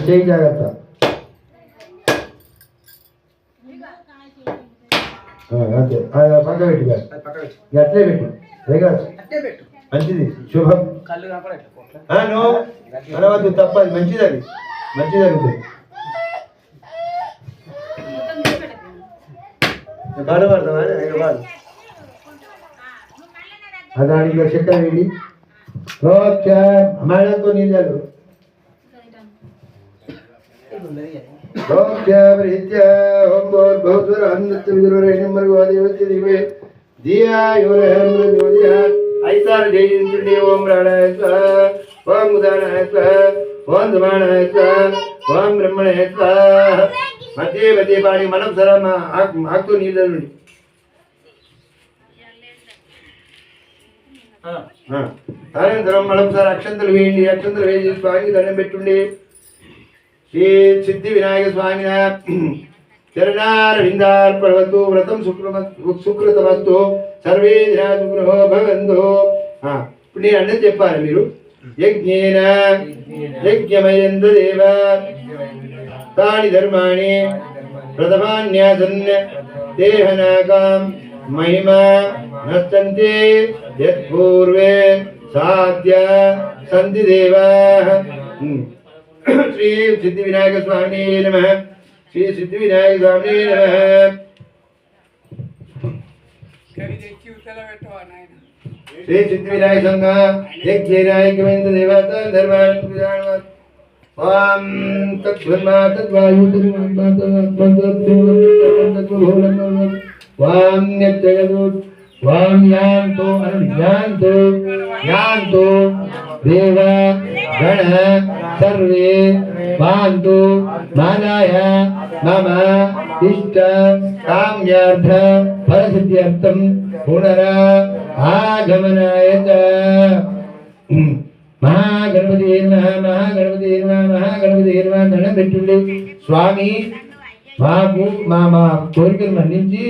చేయి జాగ్రత్త. అంతే పక్క పెట్టి అట్లే పెట్టు మంచిది శుభం. నువ్వు అనవద్దు తప్పది, మంచిది అది మంచి జరుగుతుంది. బాధపడతావా అదానికి చక్కెర వేడి మేడంతో నీళ్ళు ఐసారు జయించుండి ఓం రాణాయ స్వాహ, ఓం ఉదానాయ స్వాహ, ఓం ధమానాయ స్వాహ, ఓం బ్రహ్మణాయ స్వాహ. మధ్య మధ్య పాడి మనం సరే ఆకుతో నీళ్ళు నుండి అనంతరం మనం సార్ అక్షంతలు వేయండి. అక్షంతలు వేసి స్వామికి దండం పెట్టుండి. శ్రీ సిద్ధి వినాయక స్వామి చరణారవిందార్పణవస్తు వ్రతం సుకృతమస్తు సర్వే జనా సుఖినో భవంతు. ఇప్పుడు నేను అన్నది చెప్పాలి మీరు. యజ్ఞేన యజ్ఞమయంత దేవ తాని ధర్మాణి ప్రథమాన్యాసన్ దేహనాకాం మహిమా నష్టంతే యత్పూర్వే సాధ్య సంతి దేవాః. శ్రీ సిద్ధి వినాయక స్వామి నమః. శ్రీ సిద్ధి వినాయక స్వామి నమః. శ్రీ సిద్ధి వినాయక సంఘ యజ్ఞైకమైంత దేవత ధర్మాన్ ఓం తద్బ్రహ్మ తద్వాయు వాం యజ్జగదు వాం యాంతో యాంతో యాంతో దేవ గణ సర్వే వాంతు మానాయ మమ ఇష్ట కామ్యార్థ ఫలసిద్ధ్యర్థం పునరా ఆగమనాయ చ. మహాగణపతి మహాగణపతి మహాగణపతి దండం పెట్టుండి. స్వామి మాకు మా మా కోరికలు మన్నించి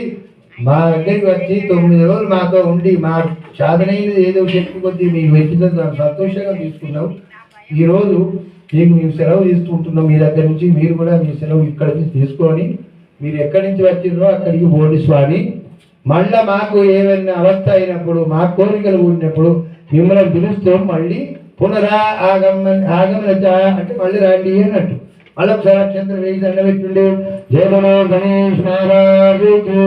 మా దగ్గరికి వచ్చి 9 రోజులు మాతో ఉండి మా సాధనైనది ఏదో శక్తి కొద్దీ మీకు పెట్టిన సంతోషంగా తీసుకున్నాం. ఈరోజు మీకు మేము సెలవు తీసుకుంటున్నాం మీ దగ్గర నుంచి. మీరు కూడా మీ సెలవు ఇక్కడ నుంచి తీసుకొని మీరు ఎక్కడి నుంచి వచ్చిందో అక్కడికి పోండి స్వామి. మళ్ళా మాకు ఏమైనా అవస్థ అయినప్పుడు మా కోరికలు కూడినప్పుడు మిమ్మల్ని పిలుస్తాం. మళ్ళీ పునరా ఆగమన అంటే మళ్ళీ రాండి అన్నట్టు. మళ్ళీ ఒకసారి అక్షంతరం వేసి దండ పెట్టుండే. జయమనో గణేష్ మహారాజుకు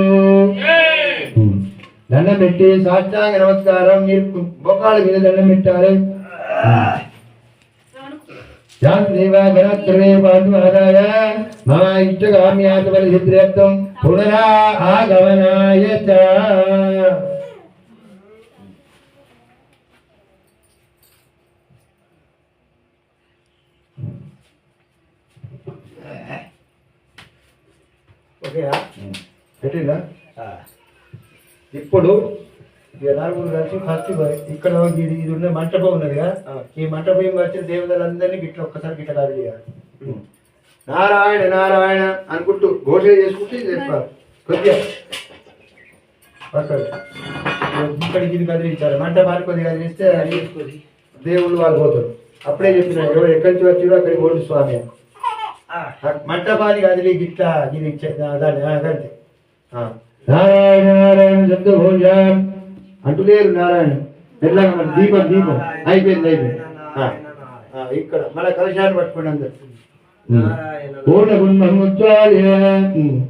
దండం పెట్టి సాష్టాంగ నమస్కారం. మీరు మోకాళ్ళ మీద దండం పెట్టాలి. దేవా గణత్రమే పాండుమాదాయ మమ ఇష్టగామ్యాత బల సిద్ధ్యర్థం పునరా ఆగమనాయ చ. ఓకేనా పెట్టిందా? ఇప్పుడు నలుగురు కలిసి ఫస్ట్ ఇక్కడ ఇది ఉన్న మంటపం ఉన్నది కదా, ఈ మంటపం వచ్చిన దేవతలందరినీ గిట్ల ఒక్కసారి గిట్ల కాదు చేయాలి. నారాయణ నారాయణ అనుకుంటూ ఘోష చేసుకుంటూ చెప్పాలి. కొద్దిగా ఇక్కడికి ఇది కదిలించాలి. మంటపాన్ని కొద్దిగా కదిలిస్తే అది దేవుళ్ళు వాళ్ళు పోతారు. అప్పుడే చెప్పిన ఎవరు ఎక్కడి నుంచి వచ్చిరో అక్కడికి పోండి స్వామి. మంటపాన్ని కదిలి గిట్ల ఇది దాన్ని అంతే. నారాయణ నారాయణ శబ్ద భోజ అంటులేరు. నారాయణ ఎట్లా దీపం దీపం అయిపోయింది అయిపోయింది. ఇక్కడ మళ్ళీ కలశాన్ని పట్టుకోండి అందరు. పూర్ణ